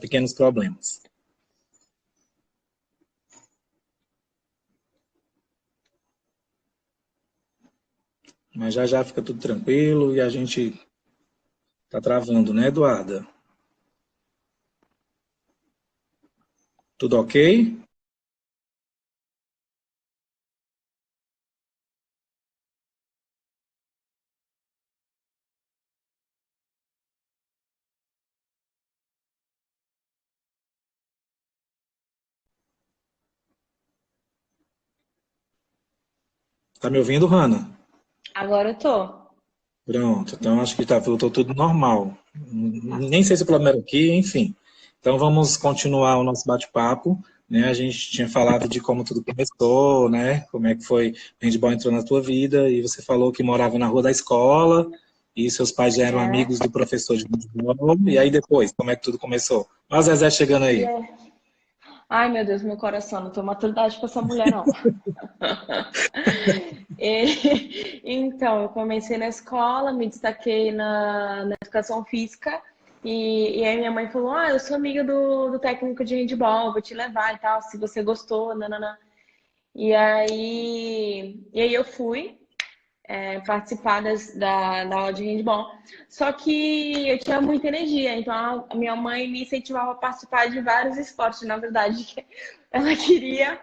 pequenos problemas. Mas já já fica tudo tranquilo e a gente tá travando, né, Eduarda? Tudo ok? Tá me ouvindo, Hanna? Agora eu tô. Pronto, então acho que tá, voltou tudo normal. Nem sei se o problema era aqui, enfim. Então vamos continuar o nosso bate-papo, né? A gente tinha falado de como tudo começou, né? Como é que foi, o handball entrou na tua vida, e você falou que morava na rua da escola, e seus pais já eram É. amigos do professor de handball, e aí depois, como é que tudo começou? Olha o Zezé chegando aí. Ai, meu Deus, meu coração, não tenho maturidade pra essa mulher, não. Então, eu comecei na escola, me destaquei na educação física, e aí minha mãe falou: Ah, eu sou amiga do técnico de handball, vou te levar e tal, se você gostou, nananã. E aí eu fui participar da aula de handball. Só que eu tinha muita energia, então a minha mãe me incentivava a participar de vários esportes. Na verdade, ela queria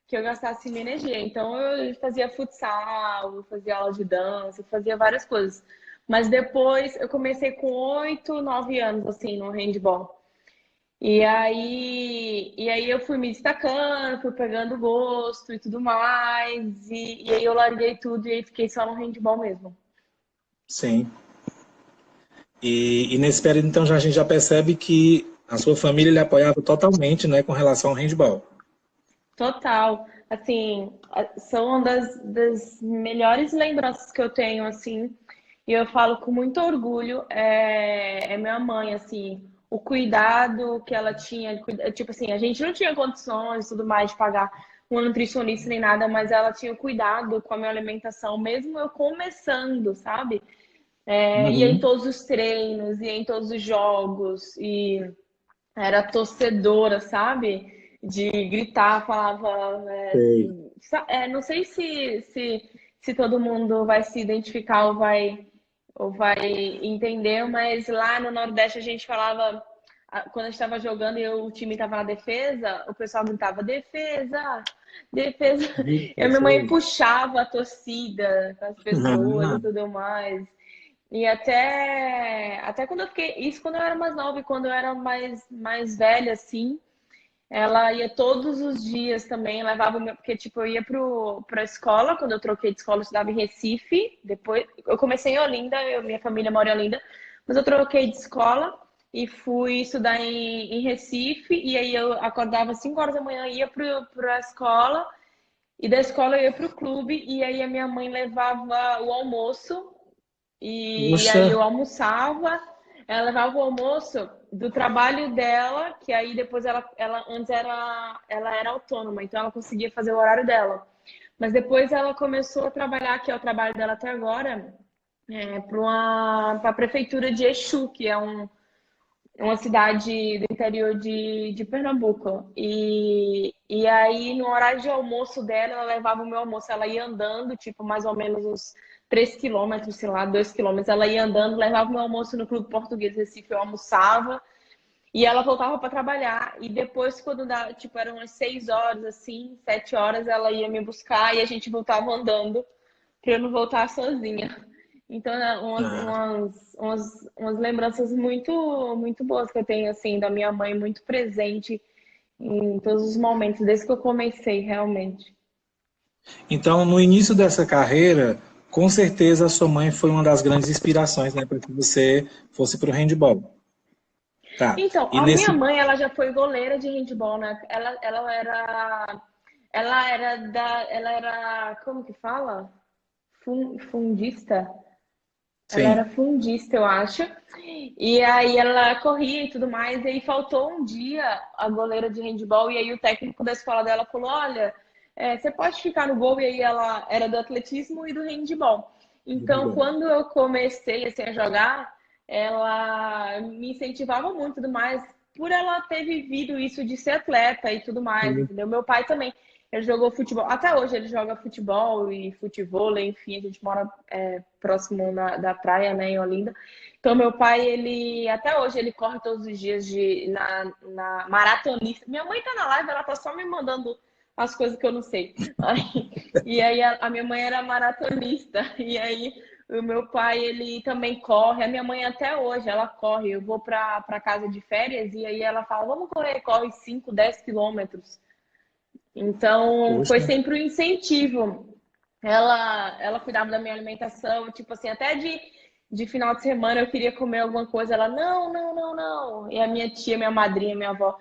que eu gastasse minha energia. Então eu fazia futsal, eu fazia aula de dança, eu fazia várias coisas. Mas depois eu comecei com 8, 9 anos, assim, no handball. E aí eu fui me destacando, fui pegando gosto e tudo mais. E aí eu larguei tudo e aí fiquei só no handball mesmo. Sim. E nesse período, então, já, a gente já percebe que a sua família lhe apoiava totalmente, né, com relação ao handball. Total. Assim, são uma das melhores lembranças que eu tenho, assim. E eu falo com muito orgulho, é minha mãe, assim, o cuidado que ela tinha, tipo assim, a gente não tinha condições e tudo mais de pagar uma nutricionista nem nada, mas ela tinha cuidado com a minha alimentação, mesmo eu começando, sabe? Ia em Uhum. todos os treinos, ia em todos os jogos, e era torcedora, sabe? De gritar, falava. Sei. Não sei se todo mundo vai se identificar ou vai entender, mas lá no Nordeste a gente falava. Quando a gente estava jogando e o time estava na defesa, o pessoal gritava defesa, defesa. E a minha mãe Sei. puxava a torcida com as pessoas e Uhum. tudo mais. E até quando eu fiquei. Isso quando eu era mais nova e quando eu era mais velha, assim. Ela ia todos os dias também, levava o meu. Porque, tipo, eu ia pra escola, quando eu troquei de escola, eu estudava em Recife. Depois, eu comecei em Olinda, minha família mora em Olinda, mas eu troquei de escola e fui estudar em Recife. E aí eu acordava às 5 horas da manhã, ia pra escola, e da escola eu ia pro clube, e aí a minha mãe levava o almoço. E Puxa, aí eu almoçava, ela levava o almoço do trabalho dela, que aí depois ela antes ela era autônoma, então ela conseguia fazer o horário dela. Mas depois ela começou a trabalhar, que é o trabalho dela até agora, para a prefeitura de Exu, que é uma cidade do interior de Pernambuco. E aí, no horário de almoço dela, ela levava o meu almoço. Ela ia andando, tipo, mais ou menos uns 3 quilômetros, sei lá, 2 quilômetros. Ela ia andando, levava o meu almoço no Clube Português Recife, eu almoçava. E ela voltava para trabalhar. E depois, quando dava, tipo, eram umas 6 horas, assim, 7 horas, ela ia me buscar e a gente voltava andando para eu não voltar sozinha. Então, ah, umas lembranças muito boas que eu tenho, assim, da minha mãe, muito presente em todos os momentos, desde que eu comecei, realmente. então, no início dessa carreira, com certeza a sua mãe foi uma das grandes inspirações, né, para que você fosse para o handball. Tá. Então, E a minha nesse. mãe, ela já foi goleira de handball, né? Ela era, como que fala? Fundista? Ela era Sim. fundista, eu acho. E aí ela corria e tudo mais. E aí faltou um dia a goleira de handball. E aí o técnico da escola dela falou: Olha, você pode ficar no gol. E aí ela era do atletismo e do handball. Então, quando eu comecei assim, a jogar, ela me incentivava muito e tudo mais. por ela ter vivido isso de ser atleta e tudo mais, Sim. entendeu? Meu pai também, ele jogou futebol, até hoje ele joga futebol e futevôlei, enfim, a gente mora próximo da praia, né, em Olinda. Então, meu pai, ele, até hoje, ele corre todos os dias na maratonista. Minha mãe tá na live, ela tá só me mandando as coisas que eu não sei. E aí, a minha mãe era maratonista, e aí o meu pai, ele também corre. A minha mãe até hoje, ela corre. Eu vou para casa de férias e aí ela fala, vamos correr, corre 5, 10 quilômetros. Então, foi Poxa, sempre um incentivo. Ela cuidava da minha alimentação, tipo assim, até de final de semana eu queria comer alguma coisa. Ela, não, não, não, não. E a minha tia, minha madrinha, minha avó,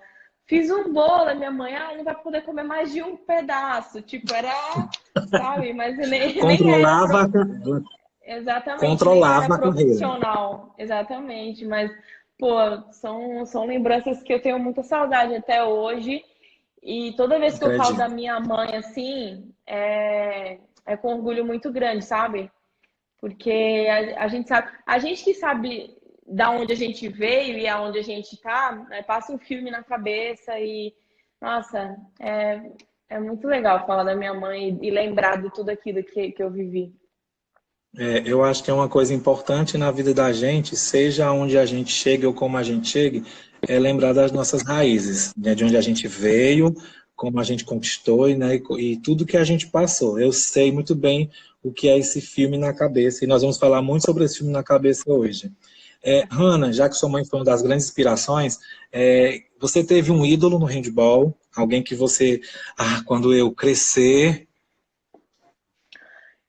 fiz um bolo. A minha mãe, não vai poder comer mais de um pedaço. Tipo, era, sabe? Mas nem era controlava, exatamente, nem era controlava a carreira. profissional. Exatamente, mas, pô, são lembranças que eu tenho muita saudade até hoje. E toda vez que eu falo da Acredito. minha mãe, assim, é com orgulho muito grande, sabe? Porque a gente sabe, a gente que sabe da onde a gente veio e aonde a gente tá, né, passa um filme na cabeça e, nossa, é muito legal falar da minha mãe e lembrar de tudo aquilo que eu vivi. Eu acho que é uma coisa importante na vida da gente, seja onde a gente chegue ou como a gente chegue, é lembrar das nossas raízes, né, de onde a gente veio, como a gente conquistou e tudo que a gente passou. Eu sei muito bem o que é esse filme na cabeça e nós vamos falar muito sobre esse filme na cabeça hoje. Hannah, já que sua mãe foi uma das grandes inspirações, você teve um ídolo no handball, alguém que você, quando eu crescer,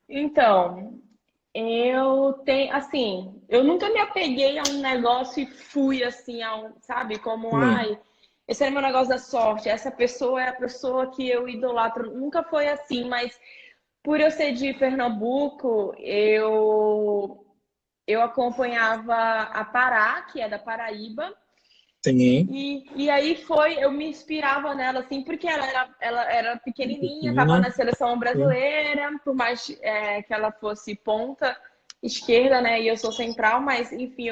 Então, eu tenho, assim, eu nunca me apeguei a um negócio e fui assim, sabe, como, sim, ai, esse era meu negócio da sorte, essa pessoa é a pessoa que eu idolatro. Nunca foi assim, mas por eu ser de Pernambuco, eu acompanhava a Pará, que é da Paraíba, sim, e aí eu me inspirava nela, assim, porque ela era pequenininha, estava pequena, na seleção sim. brasileira, por mais que ela fosse ponta esquerda, né, e eu sou central, mas, enfim,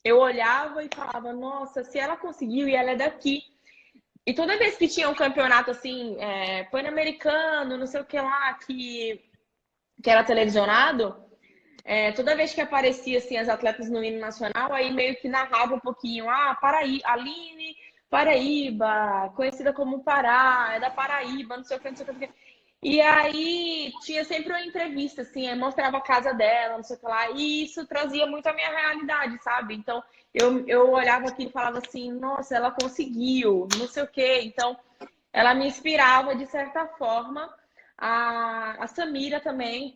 eu olhava e falava, nossa, se ela conseguiu e ela é daqui. E toda vez que tinha um campeonato, assim, pan-americano, não sei o que lá, que era televisionado, toda vez que aparecia assim as atletas no hino nacional, aí meio que narrava um pouquinho, Aline Paraíba, conhecida como Pará, é da Paraíba, não sei o que, não sei o que, não sei o que. E aí tinha sempre uma entrevista, assim, aí mostrava a casa dela, não sei o que lá, e isso trazia muito a minha realidade, sabe? Então eu olhava aqui e falava assim, nossa, ela conseguiu, não sei o que. Então ela me inspirava de certa forma. A Samira também,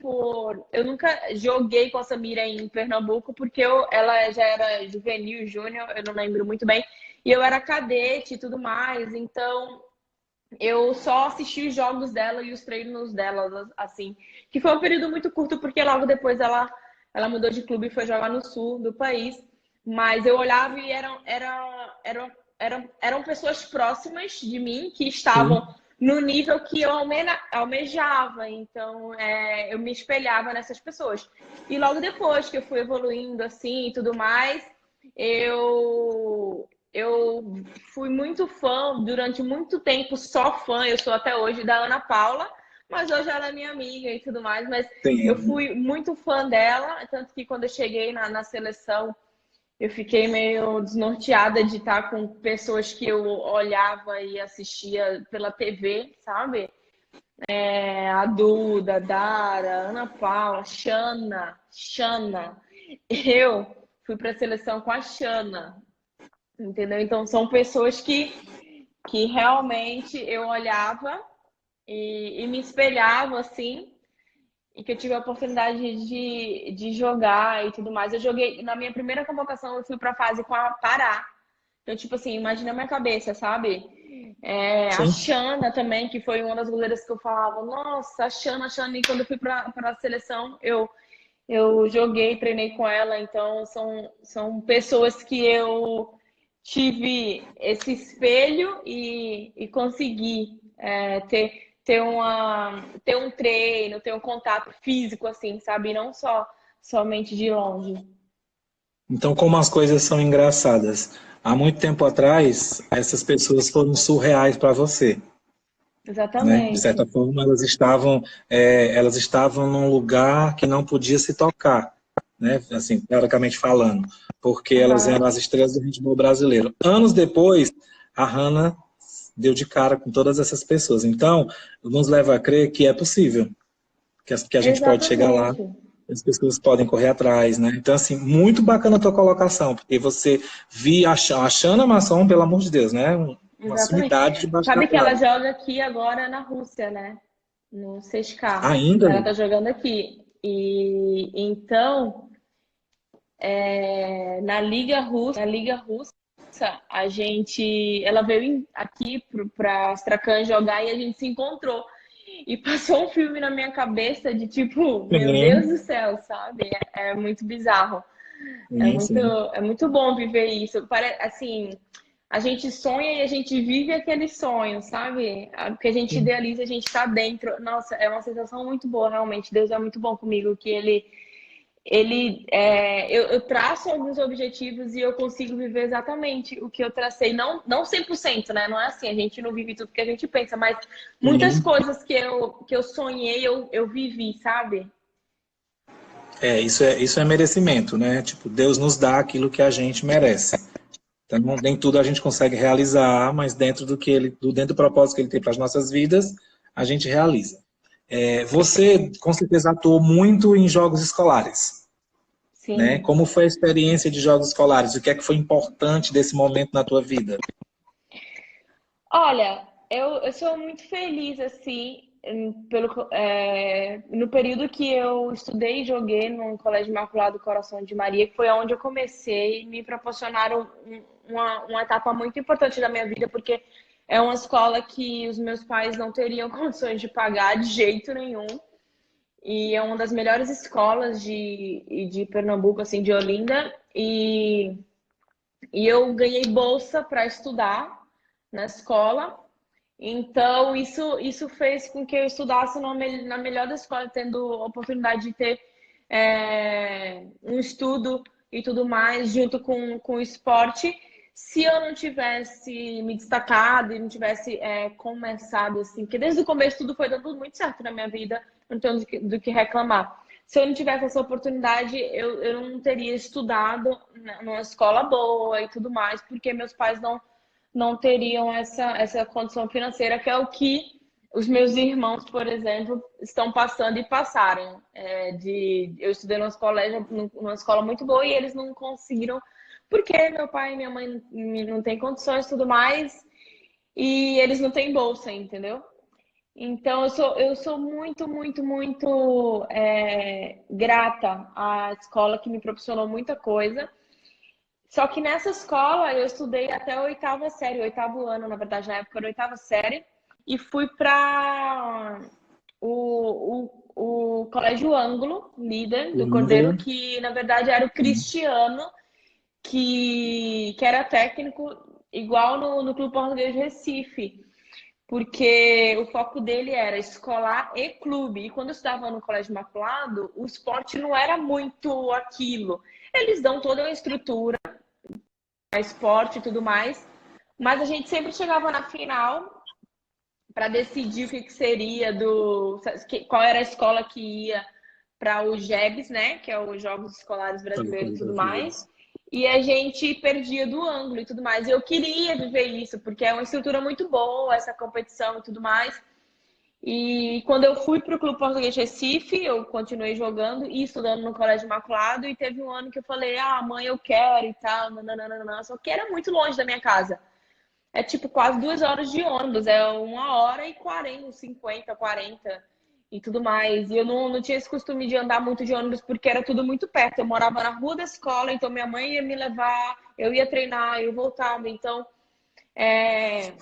eu nunca joguei com a Samira em Pernambuco, porque ela já era juvenil, júnior, eu não lembro muito bem, e eu era cadete e tudo mais, então eu só assisti os jogos dela e os treinos dela, assim, que foi um período muito curto, porque logo depois ela mudou de clube e foi jogar no sul do país, mas eu olhava e eram pessoas próximas de mim que estavam Sim. no nível que eu almejava, então eu me espelhava nessas pessoas. E logo depois que eu fui evoluindo assim e tudo mais, eu fui muito fã, durante muito tempo, só fã, eu sou até hoje, da Ana Paula, mas hoje ela é minha amiga e tudo mais, mas eu Sim. fui muito fã dela, tanto que quando eu cheguei na seleção, eu fiquei meio desnorteada de estar com pessoas que eu olhava e assistia pela TV, sabe? A Duda, a Dara, a Ana Paula, Xana. Eu fui para a seleção com a Xana, entendeu? Então são pessoas que realmente eu olhava e me espelhava assim, e que eu tive a oportunidade de jogar e tudo mais. Eu joguei, na minha primeira convocação, eu fui para a fase com a Pará. Então, tipo assim, imagina a minha cabeça, sabe? A Sim. Xana também, que foi uma das goleiras que eu falava, nossa, a Xana, e quando eu fui para a seleção, eu joguei, treinei com ela, então são pessoas que eu tive esse espelho e consegui ter um treino, ter um contato físico, assim, sabe? Não somente de longe. Então, como as coisas são engraçadas. há muito tempo atrás, essas pessoas foram surreais para você, né? De Exatamente. certa forma, elas estavam num lugar que não podia se tocar, né? Assim, teoricamente falando, porque elas eram Aham. as estrelas do handebol brasileiro. Anos depois, a Hannah deu de cara com todas essas pessoas. Então, nos leva a crer que é possível, que a gente pode chegar lá, Exatamente. as pessoas podem correr atrás, né? Então, assim, muito bacana a tua colocação, porque você via a Xana Masson, pelo amor de Deus, né? Uma Exatamente. sumidade debaixo da Sabe que ela trave. joga aqui agora na Rússia, né? No CSKA. Ainda? Ela tá jogando aqui. E então, na Liga Russa, ela veio aqui para Astrakhan jogar e a gente se encontrou. E passou um filme na minha cabeça de tipo, meu Deus Sim, do céu, sabe? É muito bizarro. sim, sim. É muito bom viver isso. Assim, a gente sonha e a gente vive aquele sonho, sabe? O que a gente Sim. idealiza, a gente tá dentro. Nossa, é uma sensação muito boa, realmente. Deus é muito bom comigo, que eu traço alguns objetivos e eu consigo viver exatamente o que eu tracei. Não 100%, né? Não é assim, a gente não vive tudo que a gente pensa, mas muitas Sim. coisas que eu sonhei, eu vivi, sabe? Isso é merecimento, né? Tipo, Deus nos dá aquilo que a gente merece. Então, nem tudo a gente consegue realizar, mas dentro do propósito que ele tem para as nossas vidas, a gente realiza. Você, com certeza, atuou muito em jogos escolares, né? Sim. Como foi a experiência de jogos escolares? O que é que foi importante desse momento na tua vida? Olha, eu sou muito feliz, assim, no período que eu estudei e joguei no Colégio Imaculado Coração de Maria, que foi onde eu comecei, me proporcionaram uma etapa muito importante da minha vida, porque é uma escola que os meus pais não teriam condições de pagar de jeito nenhum, e é uma das melhores escolas de Pernambuco, assim, de Olinda, e eu ganhei bolsa para estudar na escola. Então, isso fez com que eu estudasse na melhor da escola, tendo oportunidade de ter um estudo e tudo mais, junto com o esporte. Se eu não tivesse me destacado e não tivesse começado assim, porque desde o começo tudo foi dando muito certo na minha vida, não tenho do que reclamar. Se eu não tivesse essa oportunidade, eu não teria estudado numa escola boa e tudo mais, porque meus pais não teriam essa condição financeira, que é o que os meus irmãos, por exemplo, estão passando e passaram. Eu estudei numa escola muito boa e eles não conseguiram, porque meu pai e minha mãe não têm condições e tudo mais, e eles não têm bolsa, entendeu? Então, eu sou muito, muito, muito grata à escola que me proporcionou muita coisa. Só que nessa escola eu estudei até a oitava série, o oitavo ano, na verdade, na época da oitava série, e fui para o Colégio Ângulo, líder O do Cordeiro, Ângulo. que na verdade era o Cristiano, que era técnico igual no Clube Português de Recife, porque o foco dele era escolar e clube. E quando eu estava no Colégio Imaculado, o esporte não era muito aquilo. Eles dão toda uma estrutura esporte e tudo mais. Mas a gente sempre chegava na final para decidir o que seria qual era a escola que ia para o JEBs, né? Que é os Jogos Escolares Brasileiros e tudo mais. E a gente perdia do ângulo e tudo mais. E eu queria viver isso, porque é uma estrutura muito boa, essa competição e tudo mais. E quando eu fui para o Clube Português de Recife, eu continuei jogando e estudando no Colégio Imaculado. E teve um ano que eu falei: ah, mãe, eu quero e tal, nananana. Só que era muito longe da minha casa. É tipo quase 2 horas de ônibus, é 1 hora e 40, 50, 40 e tudo mais. E eu não tinha esse costume de andar muito de ônibus porque era tudo muito perto. Eu morava na rua da escola, então minha mãe ia me levar, eu ia treinar, eu voltava. Então, é,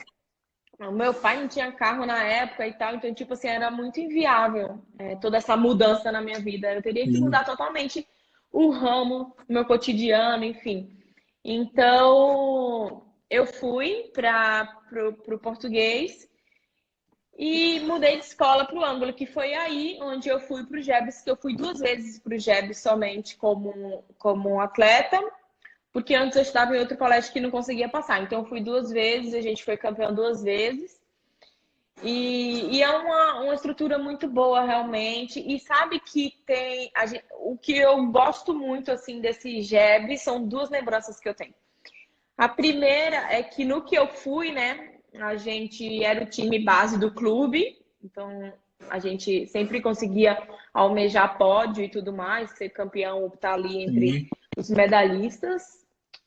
o meu pai não tinha carro na época e tal, então, tipo assim, era muito inviável toda essa mudança na minha vida. Eu teria que Sim. mudar totalmente o ramo, o meu cotidiano, enfim. Então, eu fui para o português e mudei de escola para o Ângulo, que foi aí onde eu fui para o JEBs, que eu fui 2 vezes para o JEBs somente como atleta, porque antes eu estudava em outro colégio que não conseguia passar. Então, eu fui 2 vezes, a gente foi campeão 2 vezes. E é uma estrutura muito boa, realmente. E sabe que tem... o que eu gosto muito, assim, desse GEB são duas lembranças que eu tenho. A primeira é que no que eu fui, né, a gente era o time base do clube, então a gente sempre conseguia almejar pódio e tudo mais, ser campeão, estar ali entre Sim. os medalhistas.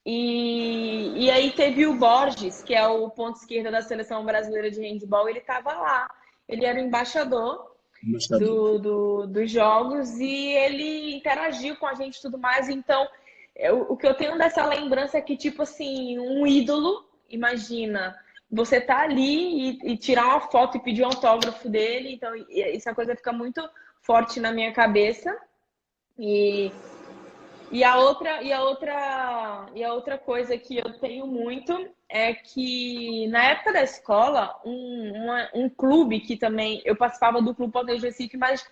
E aí teve o Borges, que é o ponto esquerda da seleção brasileira de handebol, ele estava lá. Ele era o embaixador Gostador. dos jogos e ele interagiu com a gente e tudo mais. Então, o que eu tenho dessa lembrança é que, tipo assim, um ídolo, imagina, você tá ali e tirar uma foto e pedir um autógrafo dele. Então, essa coisa fica muito forte na minha cabeça. E e a outra coisa que eu tenho muito é que na época da escola, um clube que também eu participava do Clube Poder Recife, mas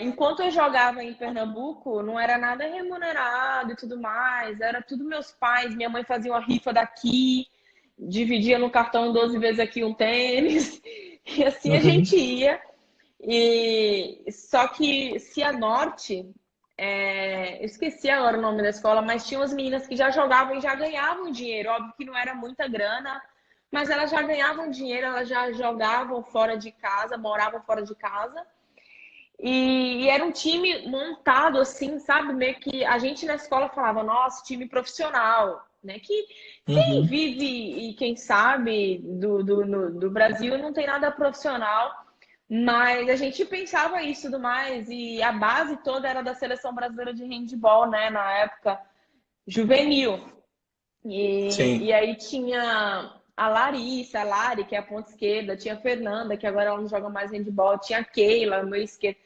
enquanto eu jogava em Pernambuco, não era nada remunerado e tudo mais, era tudo meus pais, minha mãe fazia uma rifa daqui, dividia no cartão 12 vezes aqui um tênis, e assim a gente Uhum. ia. E só que Cianorte, eu esqueci agora o nome da escola, mas tinha umas meninas que já jogavam e já ganhavam dinheiro. Óbvio que não era muita grana, mas elas já ganhavam dinheiro, elas já jogavam fora de casa, moravam fora de casa. E era um time montado assim, sabe? Meio que a gente na escola falava, nossa, time profissional, né? Que quem Uhum. vive e quem sabe do Brasil não tem nada profissional, mas a gente pensava isso e tudo mais. E a base toda era da seleção brasileira de handebol, né? Na época, juvenil. E Sim. aí tinha a Larissa, a Lari, que é a ponta esquerda, tinha a Fernanda, que agora ela não joga mais handball, tinha a Keila, meu esquerdo.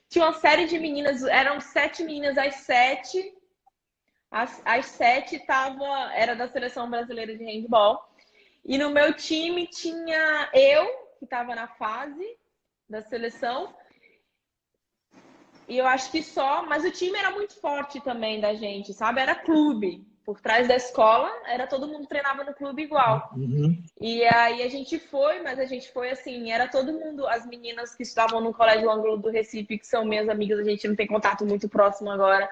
Tinha uma série de meninas, eram 7 meninas, às 7 era da seleção brasileira de handball. E no meu time tinha eu, que estava na fase da seleção, e eu acho que só, mas o time era muito forte também da gente, sabe? Era clube. Por trás da escola, era todo mundo treinava no clube igual. Uhum. E aí a gente foi, mas a gente foi assim, era todo mundo, as meninas que estavam no Colégio Ângulo do Recife, que são minhas amigas, a gente não tem contato muito próximo agora,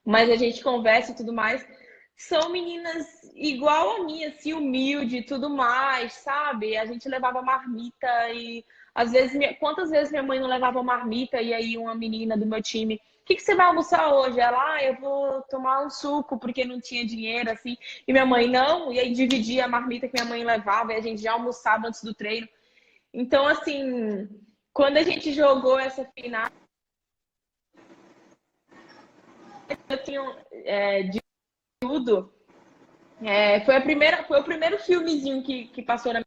mas a gente conversa e tudo mais. São meninas igual a mim, assim, humilde e tudo mais, sabe? A gente levava marmita e às vezes, quantas vezes minha mãe não levava marmita e aí uma menina do meu time, o que você vai almoçar hoje? Ela, eu vou tomar um suco porque não tinha dinheiro, assim. E minha mãe, não. E aí dividia a marmita que minha mãe levava e a gente já almoçava antes do treino. Então, assim, quando a gente jogou essa final, eu tinha de tudo. Foi o primeiro filmezinho que passou na minha.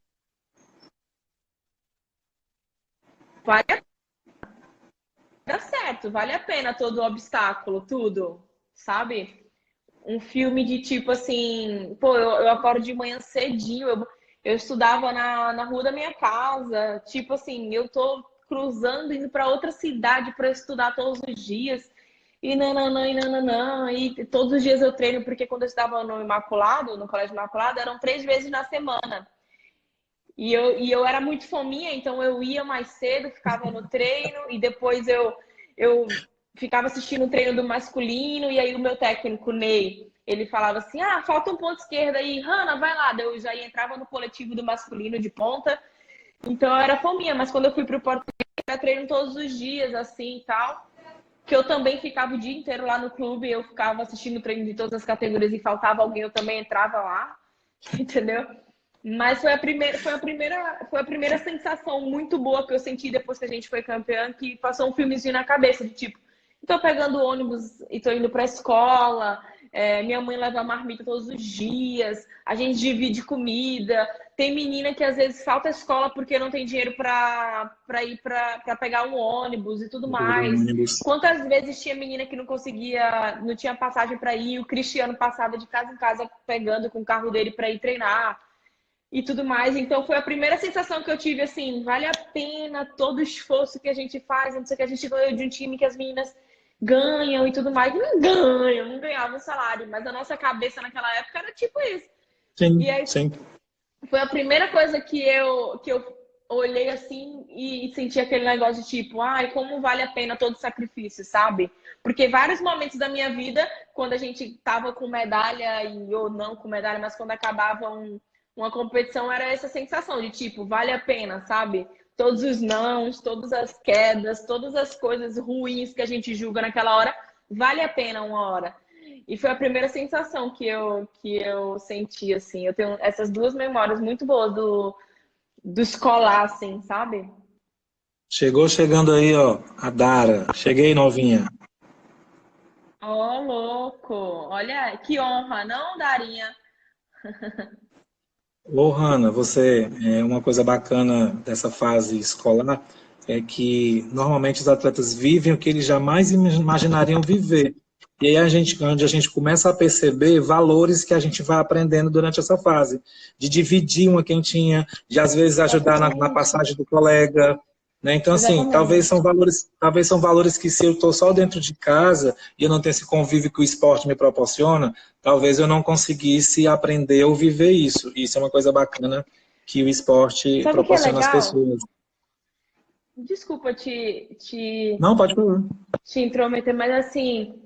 Vale a certo, vale a pena todo o obstáculo, tudo, sabe? Um filme de tipo assim, pô, eu acordo de manhã cedinho, eu estudava na rua da minha casa, tipo assim, eu tô cruzando, indo para outra cidade para estudar todos os dias, e nananã, e nananã, e todos os dias eu treino, porque quando eu estava no Imaculado, no Colégio Imaculado, eram 3 vezes na semana. E eu era muito fominha, então eu ia mais cedo, ficava no treino, e depois eu ficava assistindo o treino do masculino, e aí o meu técnico, Ney, ele falava assim, falta um ponto esquerdo aí, Hanna, vai lá. Daí eu já entrava no coletivo do masculino de ponta, então eu era fominha, mas quando eu fui pro português, eu era treino todos os dias, assim, e tal, que eu também ficava o dia inteiro lá no clube, eu ficava assistindo o treino de todas as categorias, e faltava alguém, eu também entrava lá, entendeu? Mas foi a primeira sensação muito boa que eu senti depois que a gente foi campeã, que passou um filmezinho na cabeça, de tipo, tô pegando ônibus e tô indo pra escola, minha mãe leva marmita todos os dias, a gente divide comida, tem menina que às vezes falta a escola porque não tem dinheiro pra ir pra pegar um ônibus e tudo Vou pegar um mais. ônibus. Quantas vezes tinha menina que não conseguia, não tinha passagem pra ir, o Cristiano passava de casa em casa pegando com o carro dele pra ir treinar e tudo mais. Então foi a primeira sensação que eu tive, assim, vale a pena todo o esforço que a gente faz, não sei o que, a gente ganhou de um time que as meninas ganham e tudo mais. Não ganham, não ganhavam salário, mas a nossa cabeça naquela época era tipo isso. E Sim, aí sim. foi a primeira coisa que eu olhei assim e senti aquele negócio de tipo, ai, como vale a pena todo o sacrifício, sabe? Porque vários momentos da minha vida, quando a gente tava com medalha ou não com medalha, mas quando acabava uma competição, era essa sensação de tipo, vale a pena, sabe? Todos os nãos, todas as quedas, todas as coisas ruins que a gente julga naquela hora, vale a pena uma hora. E foi a primeira sensação que eu senti, assim. Eu tenho essas duas memórias muito boas do escolar, assim, sabe? Chegou chegando aí, ó, a Dara. Cheguei, novinha. Ó, louco! Olha, que honra, não, Darinha? Ô, Hanna, uma coisa bacana dessa fase escolar é que normalmente os atletas vivem o que eles jamais imaginariam viver. E aí onde a gente começa a perceber valores que a gente vai aprendendo durante essa fase, de dividir uma quentinha, de às vezes ajudar na Exatamente. passagem do colega, né? Então, assim, Exatamente. talvez são valores que se eu estou só dentro de casa e eu não tenho esse convívio que o esporte me proporciona, talvez eu não conseguisse aprender ou viver isso. Isso é uma coisa bacana que o esporte Sabe o que é proporciona às legal? pessoas. Desculpa Não, pode falar. te intrometer, mas assim,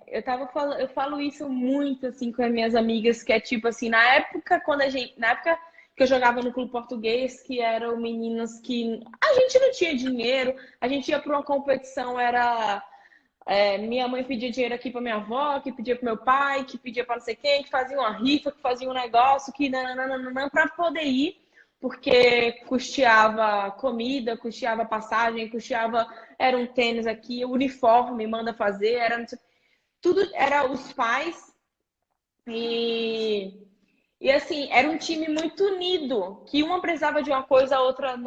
eu falo isso muito assim com as minhas amigas, que é tipo assim, na época que eu jogava no clube português, que eram meninas que a gente não tinha dinheiro, a gente ia para uma competição, minha mãe pedia dinheiro aqui para minha avó, que pedia para meu pai, que pedia para não sei quem, que fazia uma rifa, que fazia um negócio, que não para poder ir, porque custeava comida, custeava passagem, custeava era um tênis aqui, o uniforme manda fazer, tudo era os pais e assim, era um time muito unido, que uma precisava de uma coisa, a outra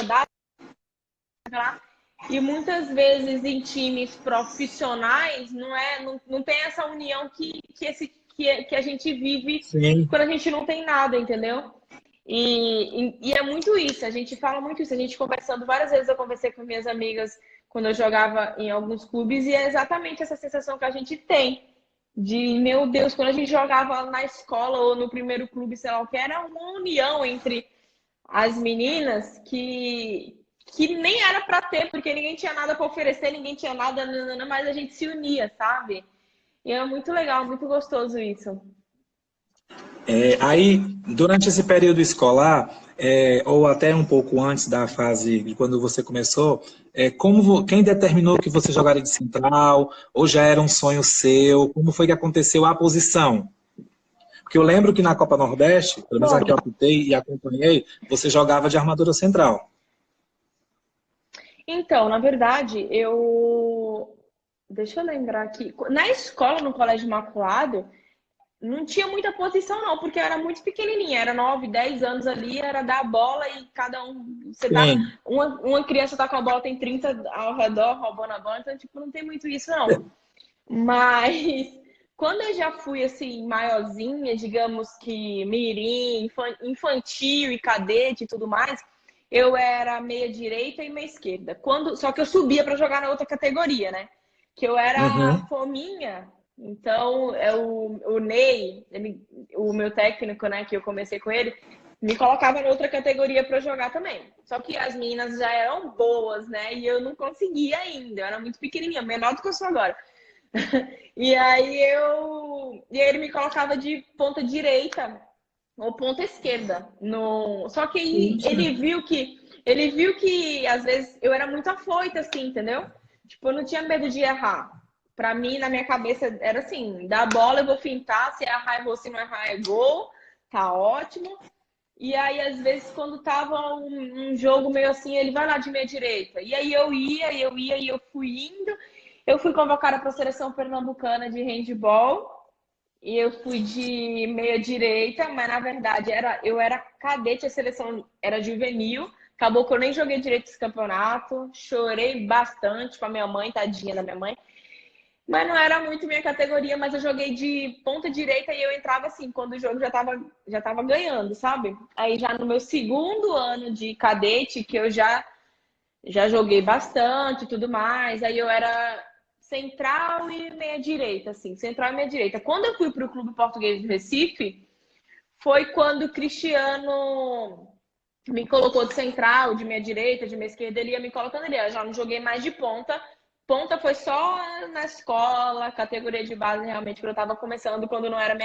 dava lá. E muitas vezes em times profissionais não tem essa união que a gente vive Sim. quando a gente não tem nada, entendeu? E é muito isso, a gente fala muito isso, a gente conversando várias vezes, eu conversei com minhas amigas quando eu jogava em alguns clubes, e é exatamente essa sensação que a gente tem de, meu Deus, quando a gente jogava na escola ou no primeiro clube, sei lá o que, era uma união entre as meninas que nem era para ter, porque ninguém tinha nada para oferecer, ninguém tinha nada, mas a gente se unia, sabe? E é muito legal, muito gostoso isso. Aí, durante esse período escolar, ou até um pouco antes da fase de quando você começou, quem determinou que você jogaria de central? Ou já era um sonho seu? Como foi que aconteceu a posição? Porque eu lembro que na Copa Nordeste, pelo menos Bom, aqui eu apitei e acompanhei, você jogava de armadura central. então, na verdade, deixa eu lembrar aqui. Na escola, no Colégio Imaculado, não tinha muita posição, não, porque eu era muito pequenininha, era 9, 10 anos ali, era dar a bola e cada um. Sim. Uma criança tá com a bola, tem 30 ao redor roubando a bola, então, tipo, não tem muito isso, não. Mas quando eu já fui assim, maiorzinha, digamos que mirim, infantil e cadete e tudo mais, eu era meia direita e meia esquerda. Só que eu subia para jogar na outra categoria, né? Que eu era Uhum. fominha. Então, o Ney, o meu técnico, né, que eu comecei com ele, me colocava em outra categoria para jogar também. Só que as meninas já eram boas, né? E eu não conseguia ainda. Eu era muito pequenininha, menor do que eu sou agora. E aí ele me colocava de ponta direita ou ponta esquerda. Só que aí ele viu que às vezes eu era muito afoita, assim, entendeu? Tipo, eu não tinha medo de errar. Pra mim, na minha cabeça, era assim: dá a bola, eu vou fintar, se errar, eu vou, se não errar, é gol, tá ótimo. E aí, às vezes, quando tava um jogo meio assim, ele vai lá de meia direita. E aí eu ia e eu fui indo. Eu fui convocada para a seleção pernambucana de handball e eu fui de meia direita, mas na verdade eu era cadete, a seleção era juvenil. Acabou que eu nem joguei direito esse campeonato. Chorei bastante com a minha mãe, tadinha da minha mãe. Mas não era muito minha categoria, mas eu joguei de ponta direita e eu entrava assim, quando o jogo já tava ganhando, sabe? Aí já no meu segundo ano de cadete, que eu já Já joguei bastante e tudo mais. Aí eu era central e meia direita, assim, central e meia direita. Quando eu fui para o Clube Português do Recife, foi quando o Cristiano me colocou de central, de meia direita, de meia esquerda, ele ia me colocando ali. Eu já não joguei mais de ponta. Ponta foi só na escola, categoria de base, realmente, que eu estava começando quando não era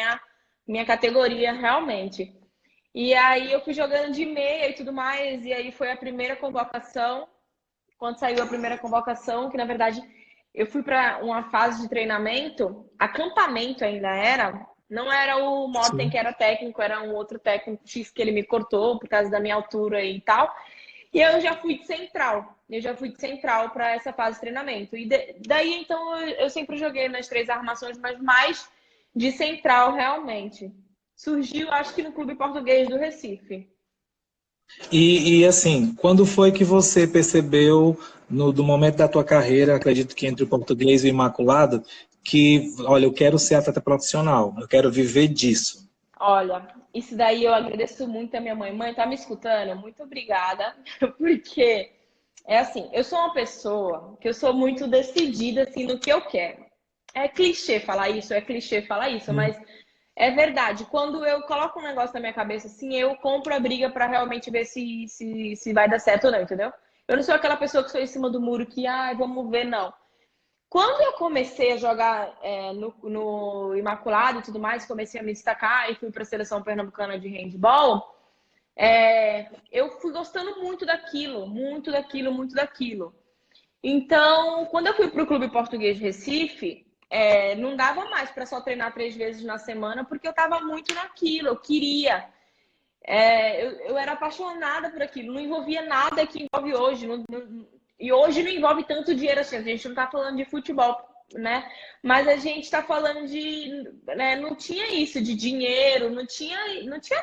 minha categoria, realmente. E aí eu fui jogando de meia e tudo mais, e aí foi a primeira convocação. Quando saiu a primeira convocação, que na verdade eu fui para uma fase de treinamento, acampamento ainda era, não era o Morten Sim. que era técnico, era um outro técnico X que ele me cortou por causa da minha altura e tal. E eu já fui de central, para essa fase de treinamento. E daí então eu sempre joguei nas três armações, mas mais de central realmente. Surgiu, acho que no Clube Português do Recife. E assim, quando foi que você percebeu, do momento da tua carreira, acredito que entre o português e o imaculado, que, olha, eu quero ser atleta profissional, eu quero viver disso. Olha, isso daí eu agradeço muito a minha mãe. Mãe, tá me escutando? Muito obrigada, porque é assim, eu sou uma pessoa que eu sou muito decidida assim no que eu quero. É clichê falar isso, mas é verdade. Quando eu coloco um negócio na minha cabeça assim, eu compro a briga para realmente ver se vai dar certo ou não, entendeu? Eu não sou aquela pessoa que sou em cima do muro que, vamos ver, não. Quando eu comecei a jogar no Imaculado e tudo mais, comecei a me destacar e fui para a seleção pernambucana de handball, eu fui gostando muito daquilo, muito daquilo, muito daquilo. Então, quando eu fui para o Clube Português de Recife, não dava mais para só treinar 3 vezes na semana, porque eu estava muito naquilo, eu queria. Eu era apaixonada por aquilo, não envolvia nada que envolve hoje. E hoje não envolve tanto dinheiro assim, a gente não está falando de futebol, né? Mas a gente está falando de. Né, não tinha isso de dinheiro, não tinha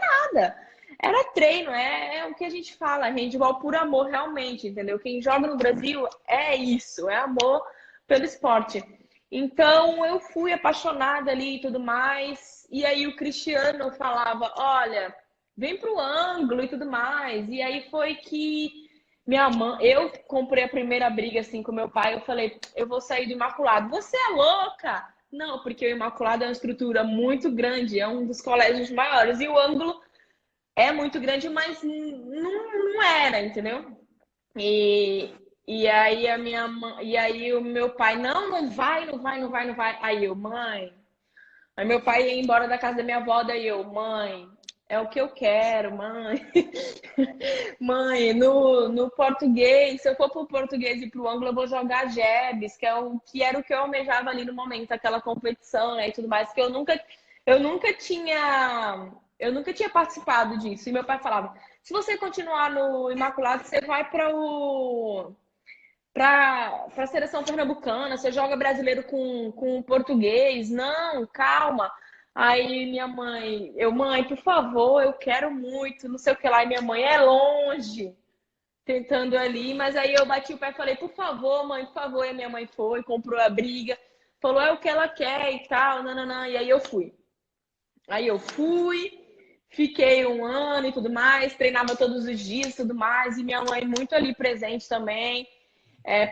nada. Era treino, é o que a gente fala, handball por amor, realmente, entendeu? Quem joga no Brasil é isso, é amor pelo esporte. Então eu fui apaixonada ali e tudo mais. E aí o Cristiano falava: olha, vem pro ângulo e tudo mais. E aí foi que minha mãe, eu comprei a primeira briga assim com meu pai. Eu falei: eu vou sair do Imaculado. Você é louca? Não, porque o Imaculado é uma estrutura muito grande, é um dos colégios maiores. E o ângulo é muito grande, mas não era, entendeu? E, e aí a minha mãe, e aí o meu pai: não, não vai, não vai, não vai, não vai. Aí eu: mãe. Aí meu pai ia embora da casa da minha avó, daí eu: mãe, é o que eu quero, mãe. Mãe, no português, se eu for pro português e pro ângulo, eu vou jogar Jebs, que era o que eu almejava ali no momento, aquela competição, né, e tudo mais, que eu nunca tinha participado disso. E meu pai falava: se você continuar no Imaculado, você vai para a seleção pernambucana, você joga brasileiro com português. Não, calma. Aí minha mãe, mãe, por favor, eu quero muito, não sei o que lá. E minha mãe: é longe, tentando ali. Mas aí eu bati o pé e falei: por favor, mãe, por favor. E a minha mãe foi, comprou a briga, falou: é o que ela quer e tal, nananã. E aí eu fui. Aí eu fui, fiquei um ano e tudo mais, treinava todos os dias e tudo mais. E minha mãe muito ali presente também,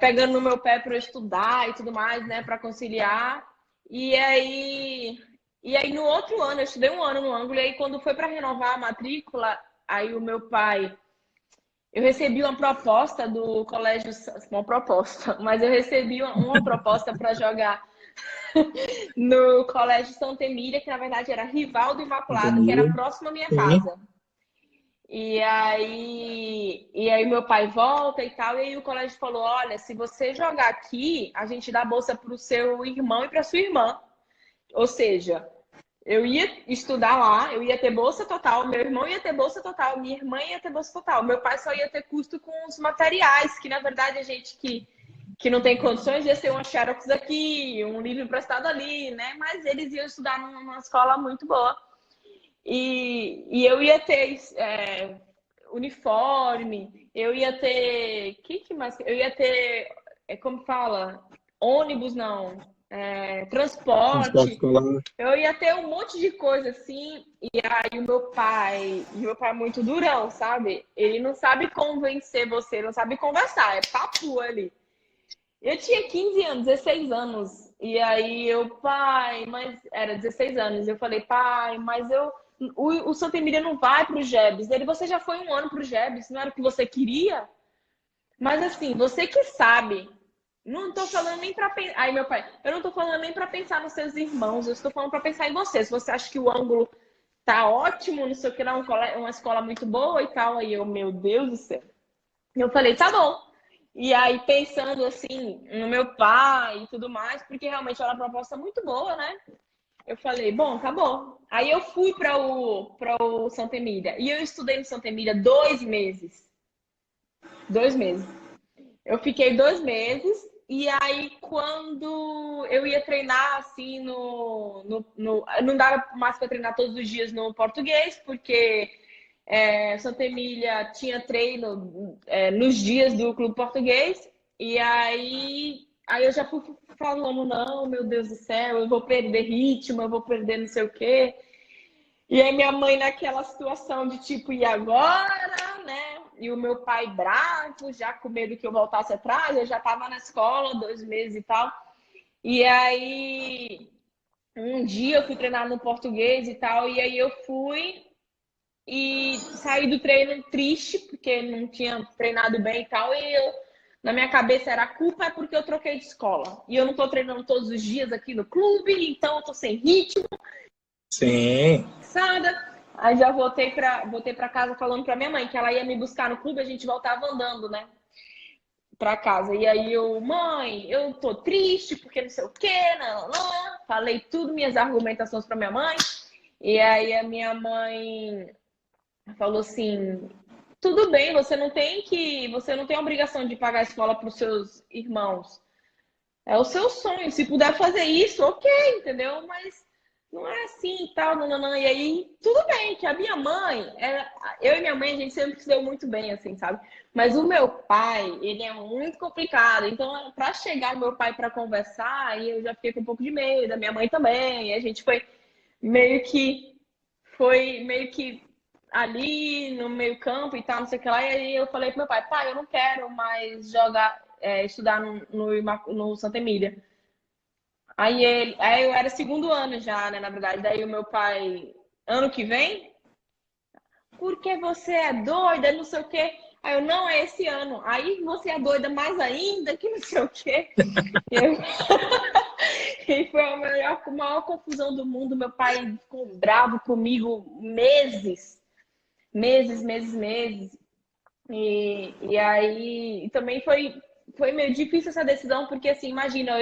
pegando no meu pé para eu estudar e tudo mais, né, para conciliar. E aí, e aí no outro ano, eu estudei um ano no ângulo, e aí quando foi para renovar a matrícula, aí o meu pai, eu recebi uma proposta do colégio, uma proposta, mas eu recebi uma proposta para jogar no colégio Santa Emília, que na verdade era rival do Imaculado, que era Ademir. próximo à minha Sim. casa. E aí meu pai volta e tal, e aí o colégio falou: olha, se você jogar aqui, a gente dá bolsa para o seu irmão e para sua irmã. Ou seja, eu ia estudar lá, eu ia ter bolsa total, meu irmão ia ter bolsa total, minha irmã ia ter bolsa total, meu pai só ia ter custo com os materiais, que na verdade a gente que não tem condições de ser uma Xerox aqui, um livro emprestado ali, né? Mas eles iam estudar numa escola muito boa. E eu ia ter uniforme, eu ia ter. Que mais? Eu ia ter. Como fala? Ônibus, não. Transporte transporte. escolar. Eu ia ter um monte de coisa assim, e aí o meu pai é muito durão, sabe? Ele não sabe convencer você, não sabe conversar, é papo ali. Eu tinha 15 anos, 16 anos, e aí pai, mas era 16 anos, eu falei, pai, mas o Santa Emília não vai pro GEBS. Ele, você já foi um ano pro GEBS, não era o que você queria? Mas assim, você que sabe. Não tô falando nem pra pensar. Aí, meu pai, eu não tô falando nem pra pensar nos seus irmãos, eu estou falando pra pensar em você. Se você acha que o ângulo tá ótimo, não sei o que, não, uma escola muito boa e tal. Aí eu, meu Deus do céu. Eu falei, tá bom. E aí, pensando assim, no meu pai e tudo mais, porque realmente era uma proposta muito boa, né? Eu falei, bom, tá bom. Aí eu fui para o Santa Emília. E eu estudei no Santa Emília 2 meses. 2 meses. Eu fiquei 2 meses e aí quando eu ia treinar assim não dava mais para treinar todos os dias no português, porque Santa Emília tinha treino nos dias do clube português, e aí eu já fui falando, não, meu Deus do céu, eu vou perder ritmo, eu vou perder não sei o quê. E aí minha mãe naquela situação de tipo, e agora, né? E o meu pai bravo, já com medo que eu voltasse atrás, eu já estava na escola 2 meses e tal. E aí um dia eu fui treinar no português e tal, e aí eu fui e saí do treino triste, porque não tinha treinado bem e tal, e na minha cabeça era a culpa é porque eu troquei de escola. E eu não tô treinando todos os dias aqui no clube, então eu tô sem ritmo. Sim. Aí já voltei pra casa falando pra minha mãe que ela ia me buscar no clube, a gente voltava andando, né? Pra casa. E aí mãe, eu tô triste porque não sei o quê, não. Falei tudo, minhas argumentações pra minha mãe. E aí a minha mãe falou assim: tudo bem, você não tem a obrigação de pagar a escola pros seus irmãos. É o seu sonho. Se puder fazer isso, ok, entendeu? Mas não é assim e tal, não. E aí, tudo bem, que a minha mãe, eu e minha mãe, a gente sempre se deu muito bem, assim, sabe? Mas o meu pai, ele é muito complicado. Então, para chegar o meu pai para conversar, aí eu já fiquei com um pouco de medo, a minha mãe também. A gente meio que, foi meio que ali no meio campo e tal, não sei o que lá. E aí eu falei pro meu pai, pai, eu não quero mais estudar no Santa Emília. Aí eu era segundo ano já, né, na verdade. Daí o meu pai, ano que vem, porque você é doida, não sei o quê. Aí eu, não, é esse ano. Aí você é doida mais ainda, que não sei o quê. E, eu... e foi a maior confusão do mundo. Meu pai ficou bravo comigo meses. Meses, meses, meses. E aí também foi meio difícil essa decisão, porque assim, imagina,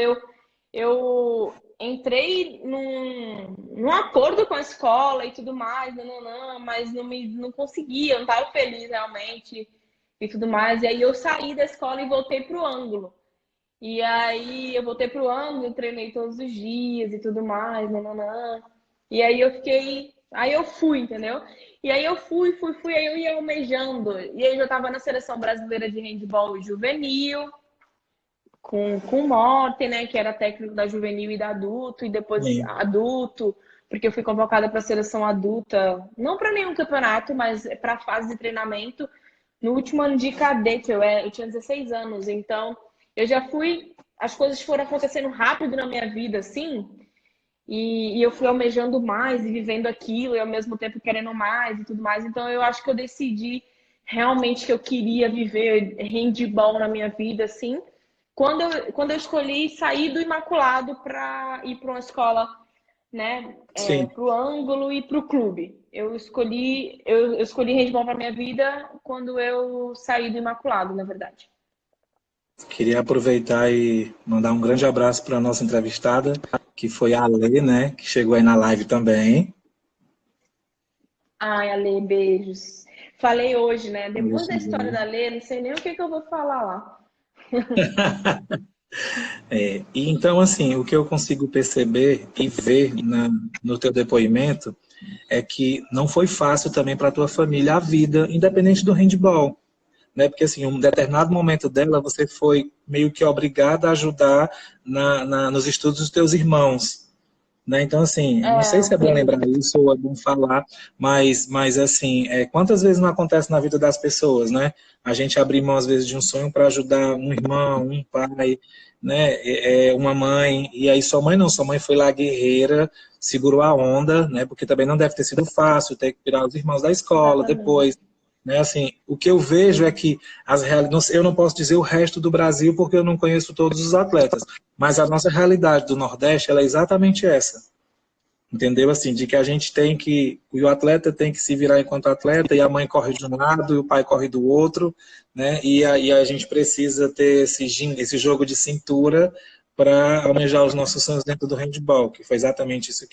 eu entrei num acordo com a escola e tudo mais, mas não conseguia, eu não estava feliz realmente e tudo mais. E aí eu saí da escola e voltei para o ângulo. E aí eu voltei para o ângulo, treinei todos os dias e tudo mais, E aí eu fiquei. Aí eu fui, entendeu? E aí eu fui, aí eu ia almejando. E aí eu já estava na seleção brasileira de handball juvenil, com o Morten, né? Que era técnico da juvenil e da adulto, e depois Sim. adulto, porque eu fui convocada para a seleção adulta, não para nenhum campeonato, mas para a fase de treinamento no último ano de cadete. Eu tinha 16 anos, então eu já fui. As coisas foram acontecendo rápido na minha vida, assim, e eu fui almejando mais e vivendo aquilo, e ao mesmo tempo querendo mais e tudo mais. Então eu acho que eu decidi realmente que eu queria viver handball na minha vida, assim, quando eu escolhi sair do Imaculado para ir para uma escola, né, Sim. para o ângulo e para o clube. Eu escolhi handball para minha vida quando eu saí do Imaculado, na verdade. Queria aproveitar e mandar um grande abraço para a nossa entrevistada, que foi a Lê, né? Que chegou aí na live também. Ai, Ale, beijos. Falei hoje, né? Falou Depois da história sobre- da Lê, não sei nem o que eu vou falar lá. E então, assim, o que eu consigo perceber e ver no teu depoimento é que não foi fácil também para a tua família a vida, independente do handball, né? Porque, assim, um determinado momento dela, você foi meio que obrigada a ajudar nos estudos dos teus irmãos. Né? Então, assim, não sei se é bom lembrar isso ou é bom falar, mas assim, quantas vezes não acontece na vida das pessoas, né? A gente abrir mão, às vezes, de um sonho para ajudar um irmão, um pai, né? Uma mãe, e aí sua mãe não, sua mãe foi lá guerreira, segurou a onda, né? Porque também não deve ter sido fácil ter que tirar os irmãos da escola Exatamente. depois. Né, assim, o que eu vejo é que eu não posso dizer o resto do Brasil porque eu não conheço todos os atletas, mas a nossa realidade do Nordeste ela é exatamente essa. Entendeu? Assim, de que a gente o atleta tem que se virar enquanto atleta, e a mãe corre de um lado e o pai corre do outro, né? E aí a gente precisa ter esse jogo de cintura para almejar os nossos sonhos dentro do handball, que foi exatamente isso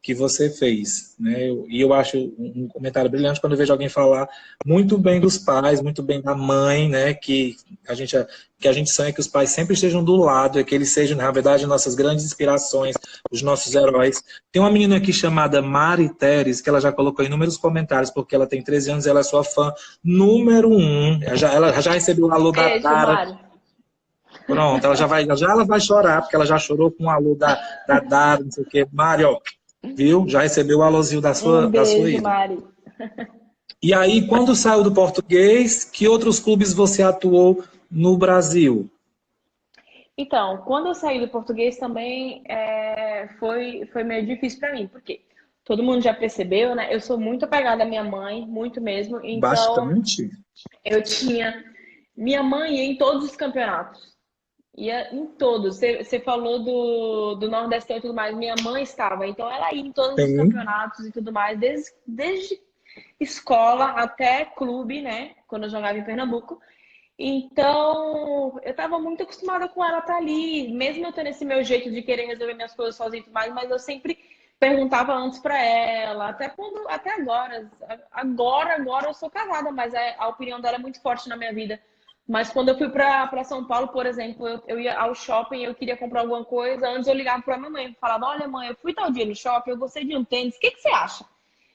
que você fez, né? E eu acho um comentário brilhante quando eu vejo alguém falar muito bem dos pais, muito bem da mãe, né? Que a gente sonha que os pais sempre estejam do lado, e que eles sejam, na verdade, nossas grandes inspirações, os nossos heróis. Tem uma menina aqui chamada Mari Teres, que ela já colocou inúmeros comentários, porque ela tem 13 anos e ela é sua fã número 1. Ela já recebeu o alô da Beijo, Dara. Mari. Pronto, ela vai chorar, porque ela já chorou com o alô da Dara, não sei o quê. Mari, ó, viu? Já recebeu o alôzinho Um da sua beijo, ídola. Mari. E aí, quando saiu do português, que outros clubes você atuou no Brasil? Então, quando eu saí do português também foi meio difícil para mim, porque todo mundo já percebeu, né? Eu sou muito apegada à minha mãe, muito mesmo. Então, Bastante. eu tinha minha mãe ia em todos os campeonatos. Ia em todos. Você falou do Nordestão e tudo mais. Minha mãe estava, então ela ia em todos os Sim. campeonatos e tudo mais, desde escola até clube, né? Quando eu jogava em Pernambuco. Então, eu estava muito acostumada com ela estar ali, mesmo eu tendo esse meu jeito de querer resolver minhas coisas sozinha e tudo mais, mas eu sempre perguntava antes para ela, até agora. Agora eu sou casada, mas a opinião dela é muito forte na minha vida. Mas quando eu fui para São Paulo, por exemplo, eu ia ao shopping, eu queria comprar alguma coisa, antes eu ligava para minha mãe, eu falava: olha, mãe, eu fui tal dia no shopping, eu gostei de um tênis, o que você acha?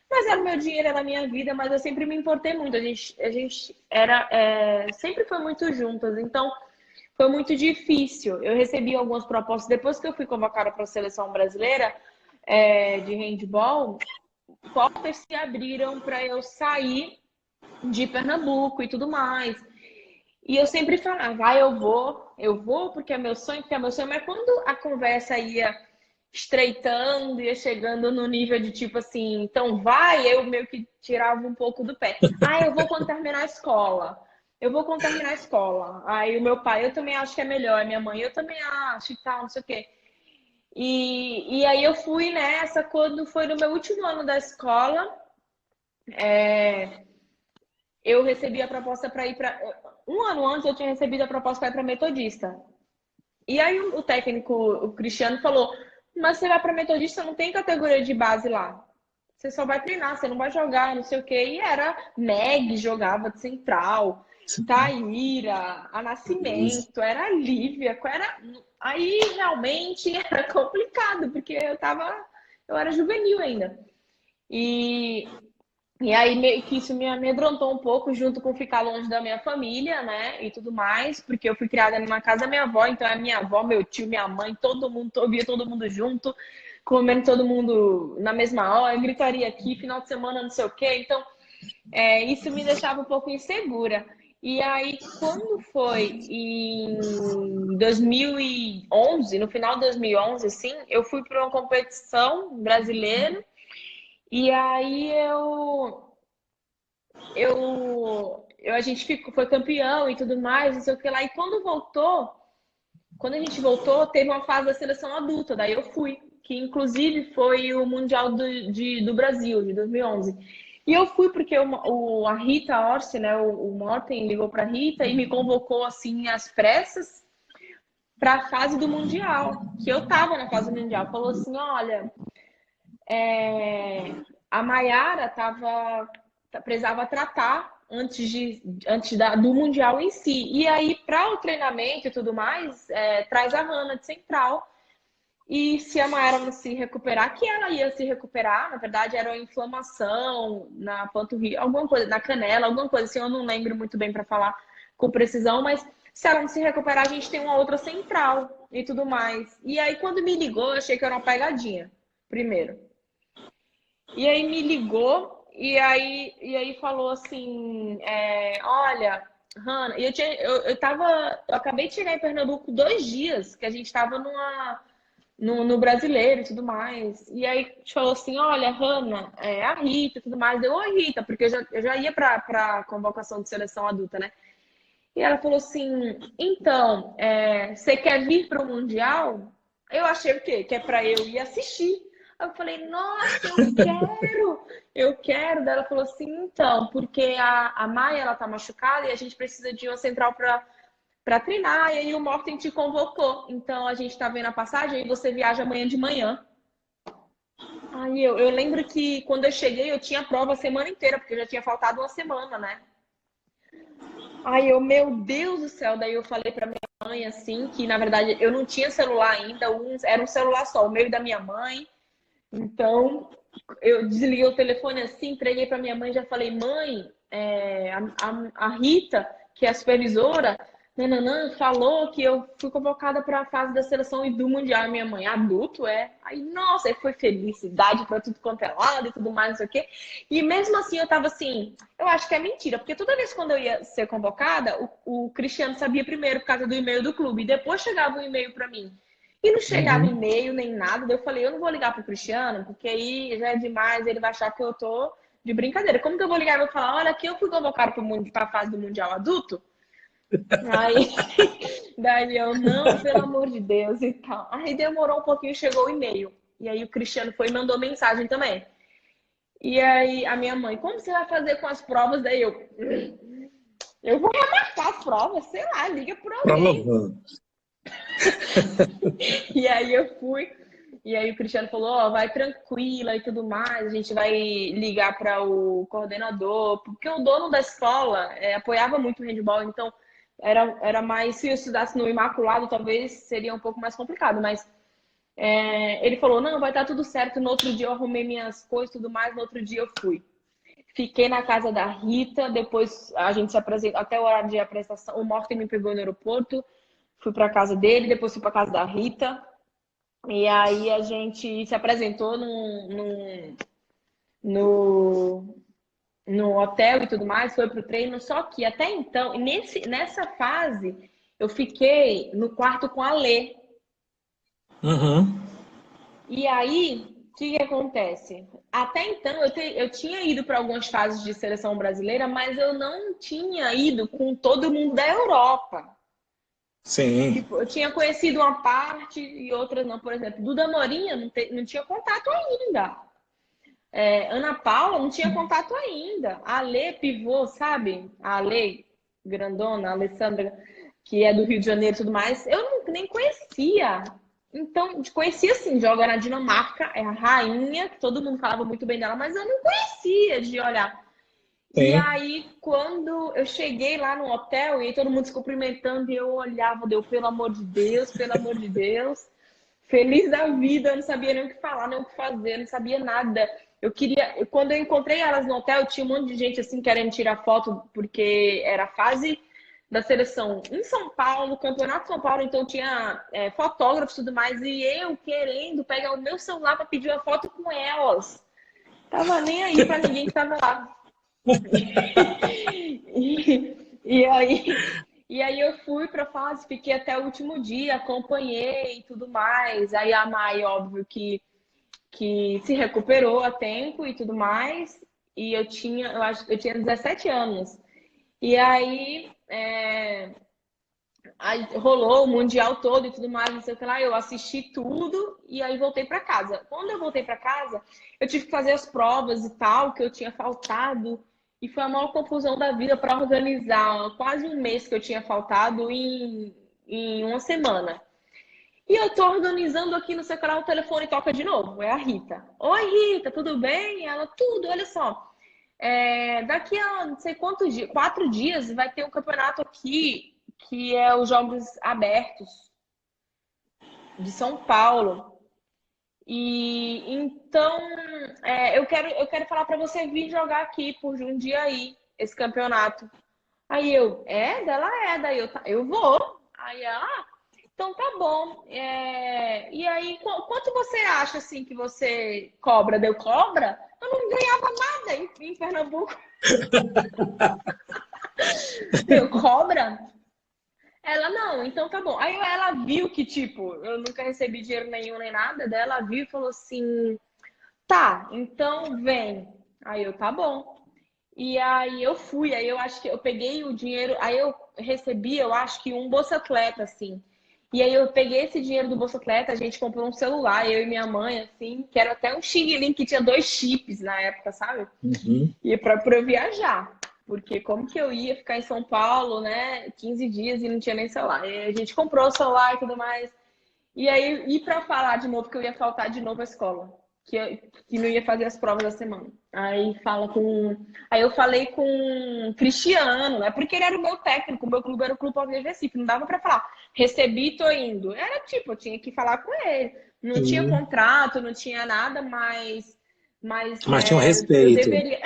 Mas era o meu dinheiro, era a minha vida, mas eu sempre me importei muito. A gente sempre foi muito juntas, então foi muito difícil. Eu recebi algumas propostas depois que eu fui convocada para a seleção brasileira de handball. Portas se abriram para eu sair de Pernambuco e tudo mais. E eu sempre falava: eu vou porque é meu sonho, porque é meu sonho. Mas quando a conversa ia estreitando, ia chegando no nível de tipo assim, então vai, eu meio que tirava um pouco do pé. Eu vou quando terminar a escola. Eu vou quando terminar a escola. Aí o meu pai, eu também acho que é melhor. A minha mãe, eu também acho e tal, não sei o quê. E aí eu fui nessa quando foi no meu último ano da escola. Eu recebi a proposta para ir para. Um ano antes eu tinha recebido a proposta para ir para Metodista. E aí o técnico, o Cristiano, falou: mas você vai para Metodista, não tem categoria de base lá. Você só vai treinar, você não vai jogar, não sei o quê. E era Meg, jogava de central, Taíra, a Nascimento, era a Lívia. Aí realmente era complicado, porque eu era juvenil ainda. E aí meio que isso me amedrontou um pouco, junto com ficar longe da minha família, né? E tudo mais, porque eu fui criada numa casa da minha avó, então a minha avó, meu tio, minha mãe, todo mundo, via todo mundo junto, comendo todo mundo na mesma hora, gritaria aqui, final de semana, não sei o quê. Então, isso me deixava um pouco insegura. E aí, quando foi em 2011, no final de 2011, assim, eu fui para uma competição brasileira. E aí a gente foi campeão e tudo mais, não sei o que lá. E quando a gente voltou, teve uma fase da seleção adulta, daí eu fui, que inclusive foi o Mundial do Brasil, de 2011. E eu fui porque a Rita Orsi, né, o Morten ligou para a Rita e me convocou assim às pressas para a fase do Mundial, que eu tava na fase do Mundial. Falou assim: olha, a Maiara precisava tratar do Mundial em si. E aí, para o treinamento e tudo mais, traz a Hannah de central. E se a Maiara não se recuperar, que ela ia se recuperar, na verdade era uma inflamação na panturrilha, alguma coisa, na canela, alguma coisa assim, eu não lembro muito bem para falar com precisão, mas Se ela não se recuperar, a gente tem uma outra central e tudo mais. E aí, quando me ligou, eu achei que era uma pegadinha, primeiro. E aí me ligou e aí falou assim, olha, Hanna, eu acabei de chegar em Pernambuco 2 dias, que a gente estava no brasileiro e tudo mais. E aí a gente falou assim, olha, Hanna, a Rita e tudo mais. Deu, oi, Rita, porque eu já ia para convocação de seleção adulta, né? E ela falou assim, então, você quer vir para o Mundial? Eu achei o quê? Que é para eu ir assistir. Aí eu falei, nossa, eu quero. Daí ela falou assim, então, porque a Maia, ela tá machucada e a gente precisa de uma central para treinar. E aí o Morten te convocou. Então a gente tá vendo a passagem e você viaja amanhã de manhã. Aí eu lembro que quando eu cheguei, eu tinha prova a semana inteira, porque já tinha faltado uma semana, né? Aí meu Deus do céu, daí eu falei pra minha mãe, assim, que na verdade eu não tinha celular ainda, era um celular só, o meu e da minha mãe. Então, eu desliguei o telefone assim, entreguei pra minha mãe e já falei, mãe, a Rita, que é a supervisora, nananã, falou que eu fui convocada para a fase da seleção e do Mundial. Minha mãe, adulto, é? Aí, nossa, aí foi felicidade para tudo quanto é lado e tudo mais, não sei o quê. E mesmo assim, eu tava assim, eu acho que é mentira, porque toda vez quando eu ia ser convocada, o Cristiano sabia primeiro por causa do e-mail do clube, e depois chegava um e-mail para mim. E não chegava Uhum. e-mail nem nada, daí eu falei, eu não vou ligar pro Cristiano, porque aí já é demais, ele vai achar que eu tô de brincadeira. Como que eu vou ligar e vou falar, olha, aqui eu fui convocado para a fase do Mundial Adulto? Aí, daí eu, não, pelo amor de Deus e tal. Aí demorou um pouquinho, chegou o e-mail. E aí o Cristiano foi e mandou mensagem também. E aí a minha mãe, como você vai fazer com as provas? Daí eu vou remarcar as provas, sei lá, liga por alguém. Prova. E aí eu fui, e aí o Cristiano falou, ó, vai tranquila e tudo mais, a gente vai ligar para o coordenador, porque o dono da escola apoiava muito o handball, então era mais, se eu estudasse no Imaculado, talvez seria um pouco mais complicado, mas ele falou, não, vai estar tudo certo, no outro dia eu arrumei minhas coisas e tudo mais, no outro dia eu fui. Fiquei na casa da Rita, depois a gente se apresentou, até o horário de apresentação, o Morten me pegou no aeroporto, fui para casa dele, depois fui para casa da Rita, e aí a gente se apresentou no, no hotel e tudo mais, foi pro treino. Só que até então, nessa fase, eu fiquei no quarto com a Lê. Uhum. E aí, o que acontece? Até então, eu tinha ido para algumas fases de seleção brasileira, mas eu não tinha ido com todo mundo da Europa. Sim. Tipo, eu tinha conhecido uma parte e outras não. Por exemplo, Duda Morinha não tinha contato ainda. Ana Paula não tinha contato ainda. A Alê pivô, sabe? A Alê grandona, a Alessandra, que é do Rio de Janeiro e tudo mais, eu nem conhecia. Então, conhecia assim, joga na Dinamarca, é a rainha, que todo mundo falava muito bem dela, mas eu não conhecia de olhar. E Sim. aí, quando eu cheguei lá no hotel, e aí todo mundo se cumprimentando, e eu olhava, deu, pelo amor de Deus, pelo amor de Deus. Feliz da vida, eu não sabia nem o que falar, nem o que fazer, não sabia nada. Quando eu encontrei elas no hotel, tinha um monte de gente assim querendo tirar foto, porque era a fase da seleção em São Paulo, Campeonato de São Paulo, então tinha fotógrafos e tudo mais, e eu querendo pegar o meu celular para pedir uma foto com elas. Tava nem aí para ninguém que tava lá. E aí eu fui para a fase, fiquei até o último dia, acompanhei e tudo mais. Aí a Mai, óbvio, que se recuperou a tempo e tudo mais. E eu acho que eu tinha 17 anos. E aí rolou o Mundial todo e tudo mais, não sei o que lá. Eu assisti tudo e aí voltei para casa. Quando eu voltei para casa, eu tive que fazer as provas e tal, que eu tinha faltado. E foi a maior confusão da vida para organizar quase um mês que eu tinha faltado em uma semana. E eu tô organizando aqui no seu canal, o telefone toca de novo. É a Rita. Oi, Rita, tudo bem? Ela, tudo, olha só. Daqui a não sei quantos dias, 4 dias, vai ter um campeonato aqui que é os Jogos Abertos de São Paulo. E então eu quero falar para você vir jogar aqui por Jundiaí esse campeonato. Aí eu, dela é, daí eu, eu vou. Aí ela, então tá bom. E aí, quanto você acha assim que você cobra? Deu cobra? Eu não ganhava nada em Pernambuco. Deu cobra? Ela, não, então tá bom. Aí ela viu que, tipo, eu nunca recebi dinheiro nenhum nem nada. Daí ela viu e falou assim: tá, então vem. Aí eu, tá bom. E aí eu fui, aí eu acho que eu peguei o dinheiro, aí eu recebi, eu acho que um Bolsa Atleta, assim. E aí eu peguei esse dinheiro do Bolsa Atleta, a gente comprou um celular, eu e minha mãe, assim, que era até um Xing Ling que tinha 2 chips na época, sabe? Uhum. E pra eu viajar. Porque como que eu ia ficar em São Paulo, né, 15 dias e não tinha nem celular. E a gente comprou o celular e tudo mais. E aí, e para falar de novo que eu ia faltar de novo à escola, que não ia fazer as provas da semana. Aí eu falei com o Cristiano, né? Porque ele era o meu técnico, o meu clube era o Clube Palmeiras de Recife, não dava para falar, recebi, tô indo. Era tipo, eu tinha que falar com ele. Não tinha Sim. contrato, não tinha nada, Mas tinha um eu respeito. deveria,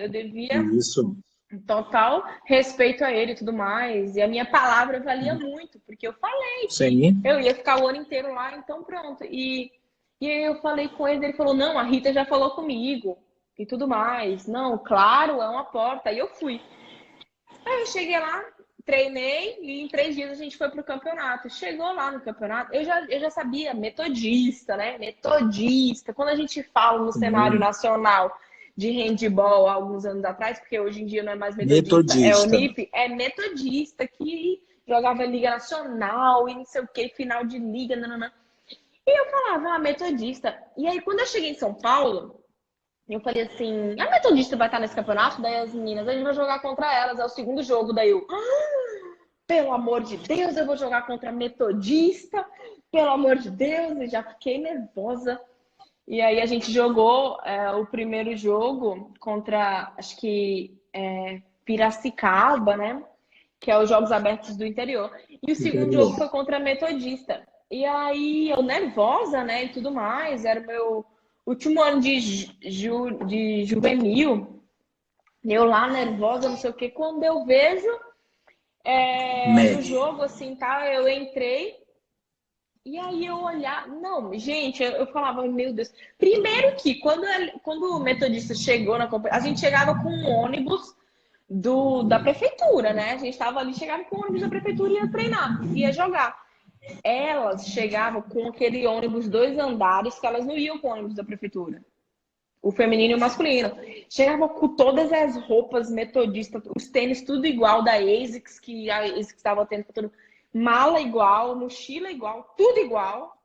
eu devia Isso. total respeito a ele e tudo mais. E a minha palavra valia muito, porque eu falei que Sim. eu ia ficar o ano inteiro lá, então pronto. E aí eu falei com ele, ele falou: não, a Rita já falou comigo e tudo mais. Não, claro, é uma porta. Aí eu fui. Aí eu cheguei lá, treinei e em 3 dias a gente foi pro campeonato. Chegou lá no campeonato, eu já sabia, metodista, né? Metodista. Quando a gente fala no cenário Sim. nacional de handball há alguns anos atrás, porque hoje em dia não é mais metodista, é o Metodista. NIP, é metodista que jogava Liga Nacional e não sei o que, final de liga, nananã. E eu falava, metodista. E aí, quando eu cheguei em São Paulo, eu falei assim, a metodista vai estar nesse campeonato? Daí as meninas, a gente vai jogar contra elas, é o segundo jogo. Daí eu, pelo amor de Deus, eu vou jogar contra a metodista, pelo amor de Deus, e já fiquei nervosa. E aí a gente jogou o primeiro jogo contra, acho que Piracicaba, né? Que é os Jogos Abertos do Interior. E o segundo Interior. jogo foi contra a Metodista. E aí eu nervosa, né, e tudo mais, era o meu último ano de juvenil, eu lá nervosa, não sei o que, quando eu vejo no Match. jogo, assim, tá, eu entrei, e aí eu olhar, não, gente, eu falava, meu Deus, primeiro que quando o Metodista chegou na companhia, a gente chegava com um ônibus da prefeitura, né? A gente estava ali, chegava com o ônibus da prefeitura e ia treinar, ia jogar. Elas chegavam com aquele ônibus 2 andares, que elas não iam com o ônibus da prefeitura. O feminino e o masculino. Chegavam com todas as roupas metodistas, os tênis tudo igual da ASICS, que a ASICS estava tendo tudo. Mala igual, mochila igual, tudo igual.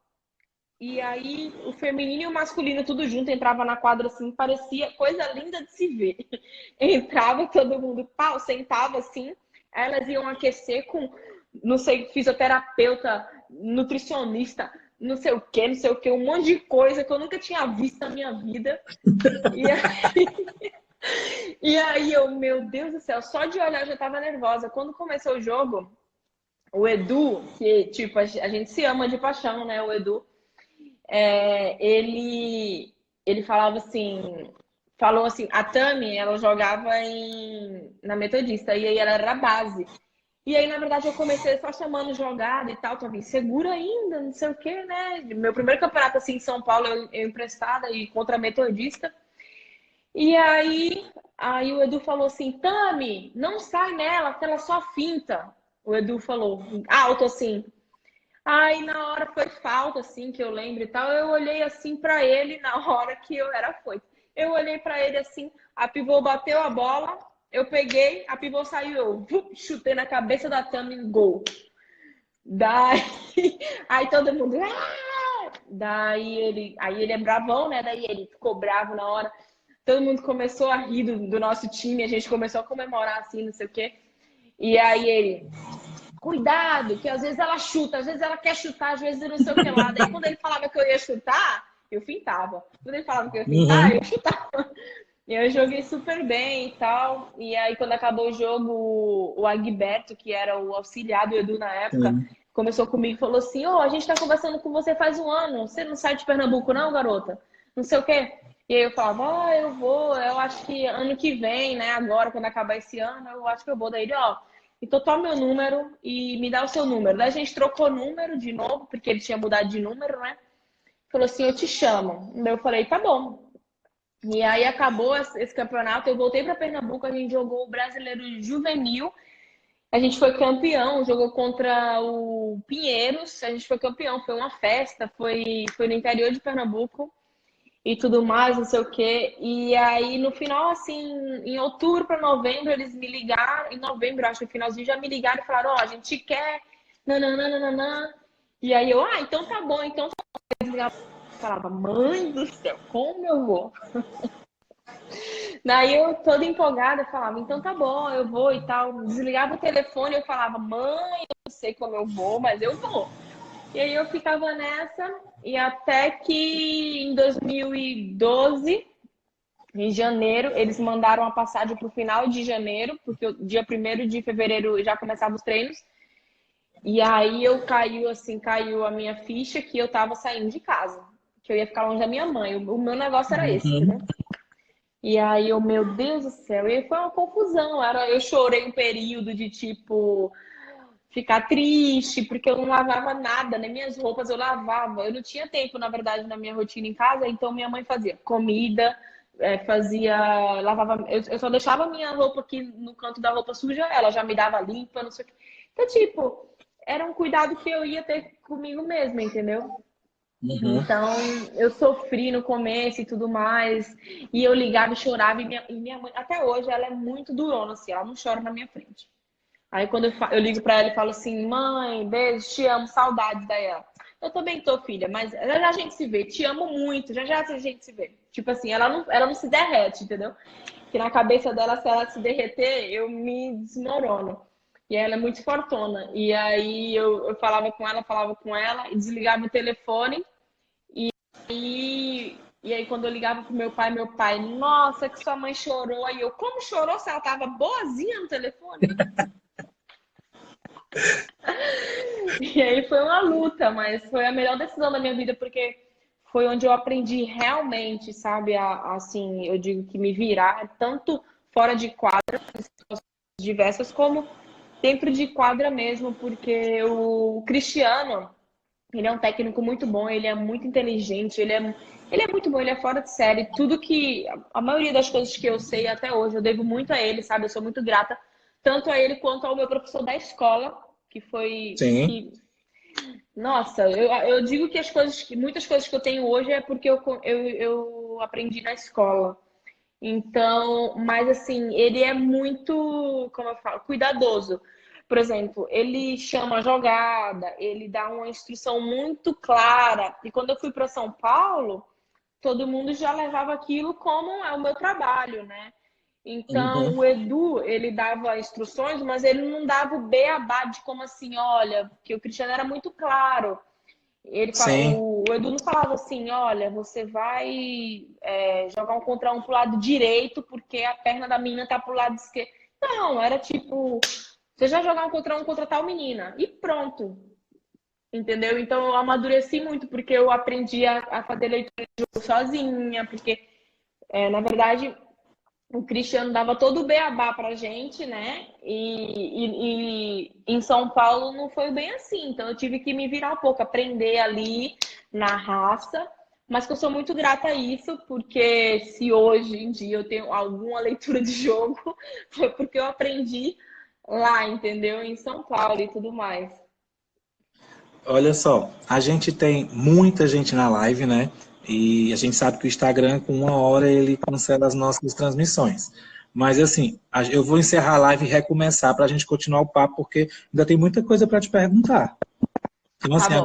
E aí o feminino e o masculino tudo junto entrava na quadra assim, parecia coisa linda de se ver. Entrava todo mundo, pau, sentava assim, elas iam aquecer com, não sei, fisioterapeuta, nutricionista, não sei o que, um monte de coisa que eu nunca tinha visto na minha vida. E aí, e aí eu, meu Deus do céu, só de olhar eu já tava nervosa. Quando começou o jogo, o Edu, que tipo, a gente se ama de paixão, né, o Edu, ele falou assim, a Tami, ela jogava na Metodista, e aí ela era a base. E aí, na verdade, eu comecei só chamando jogada e tal, tava insegura ainda, não sei o que, né? Meu primeiro campeonato, assim, em São Paulo, eu emprestada e contra a Metodista. E aí o Edu falou assim, Tami, não sai nela, que ela só finta. O Edu falou, alto assim. Aí na hora foi falta, assim, que eu lembro e tal. Eu olhei assim pra ele na hora que eu era foito. Eu olhei pra ele assim, a pivô bateu a bola, eu peguei, a pivô saiu, eu chutei na cabeça da Tami, gol. Daí, aí todo mundo, aí ele é bravão, né? Daí ele ficou bravo na hora. Todo mundo começou a rir do nosso time, a gente começou a comemorar assim, não sei o quê. E aí ele, cuidado, que às vezes ela chuta, às vezes ela quer chutar, às vezes eu não sei o que lá. Daí quando ele falava que eu ia chutar, eu fintava. Quando ele falava que eu ia fintar, Uhum. eu chutava. E eu joguei super bem e tal. E aí quando acabou o jogo, o Agberto, que era o auxiliar do Edu na época, Sim. começou comigo e falou assim, a gente tá conversando com você faz um ano, você não sai de Pernambuco não, garota? Não sei o quê. E aí eu falava, eu vou, eu acho que ano que vem, né? Agora, quando acabar esse ano, eu acho que eu vou. Daí ele, ó, então toma meu número e me dá o seu número. Daí a gente trocou número de novo, porque ele tinha mudado de número, né? Falou assim, eu te chamo. Daí eu falei, tá bom. E aí acabou esse campeonato, eu voltei para Pernambuco, a gente jogou o Brasileiro Juvenil, a gente foi campeão, jogou contra o Pinheiros, a gente foi campeão, foi uma festa, foi no interior de Pernambuco e tudo mais, não sei o quê. E aí no final, assim, em outubro para novembro, eles me ligaram, em novembro, acho que no finalzinho, já me ligaram e falaram, ó, a gente quer, nananana. E aí eu, então tá bom, então tá bom. Eles ligavam, eu falava, mãe do céu, como eu vou? Daí eu toda empolgada falava, então tá bom, eu vou e tal. Desligava o telefone, eu falava, mãe, eu não sei como eu vou, mas eu vou. E aí eu ficava nessa, e até que em 2012, em janeiro, eles mandaram a passagem para o final de janeiro, porque o dia 1º de fevereiro já começavam os treinos. E aí caiu a minha ficha que eu tava saindo de casa, que eu ia ficar longe da minha mãe. O meu negócio era esse, Uhum. entendeu? E aí eu, meu Deus do céu, e aí foi uma confusão. Eu chorei um período de tipo ficar triste, porque eu não lavava nada, nem minhas roupas eu lavava. Eu não tinha tempo, na verdade, na minha rotina em casa, então minha mãe fazia comida, lavava. Eu só deixava minha roupa aqui no canto da roupa suja, ela já me dava limpa, não sei o quê. Então, tipo, era um cuidado que eu ia ter comigo mesma, entendeu? Uhum. Então, eu sofri no começo e tudo mais. E eu ligava e chorava. E minha mãe, até hoje, ela é muito durona, assim. Ela não chora na minha frente. Aí, quando eu ligo pra ela e falo assim: mãe, beijo, te amo, saudades da ela. Eu também tô, filha, mas já já a gente se vê. Te amo muito, já já a gente se vê. Tipo assim, ela não se derrete, entendeu? Que na cabeça dela, se ela se derreter, eu me desmorono. E ela é muito fortuna. E aí eu falava com ela, e desligava o telefone. E aí, quando eu ligava pro meu pai, nossa, que sua mãe chorou. Aí eu, como chorou se ela tava boazinha no telefone? E aí foi uma luta, mas foi a melhor decisão da minha vida, porque foi onde eu aprendi realmente, sabe, assim, eu digo que me virar, tanto fora de quadra, diversas, como dentro de quadra mesmo, porque o Cristiano, ele é um técnico muito bom, ele é muito inteligente, ele é muito bom, ele é fora de série. Tudo que, a maioria das coisas que eu sei até hoje, eu devo muito a ele, sabe? Eu sou muito grata, tanto a ele quanto ao meu professor da escola, que foi, Sim. que, nossa, eu digo que muitas coisas que eu tenho hoje é porque eu aprendi na escola. Então, mas assim, ele é muito, como eu falo, cuidadoso. Por exemplo, ele chama a jogada, ele dá uma instrução muito clara. E quando eu fui para São Paulo, todo mundo já levava aquilo como é o meu trabalho, né? Então, Uhum. o Edu, ele dava instruções, mas ele não dava o beabá de como assim, olha, porque o Cristiano era muito claro. Sim. O Edu não falava assim, olha, você vai jogar um contra um pro lado direito porque a perna da menina tá pro lado esquerdo. Não, era tipo, você já jogar um contra tal menina e pronto, entendeu? Então eu amadureci muito porque eu aprendi a fazer leitura de jogo sozinha, porque na verdade o Cristiano dava todo o beabá pra gente, né? E em São Paulo não foi bem assim. Então eu tive que me virar um pouco, aprender ali na raça. Mas que eu sou muito grata a isso, porque se hoje em dia eu tenho alguma leitura de jogo, foi porque eu aprendi lá, entendeu? Em São Paulo e tudo mais. Olha só, a gente tem muita gente na live, né? E a gente sabe que o Instagram, com 1 hora, ele cancela as nossas transmissões. Mas assim, eu vou encerrar a live e recomeçar para a gente continuar o papo, porque ainda tem muita coisa para te perguntar. Então, Tá assim, bom.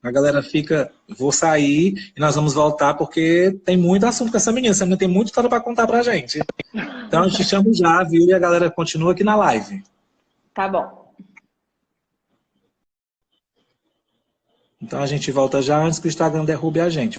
a galera fica, vou sair e nós vamos voltar, porque tem muito assunto com essa menina. Essa menina tem muita história para contar pra gente. Então, eu te chamo já, viu? E a galera continua aqui na live. Tá bom. Então, a gente volta já antes que o Instagram derrube a gente.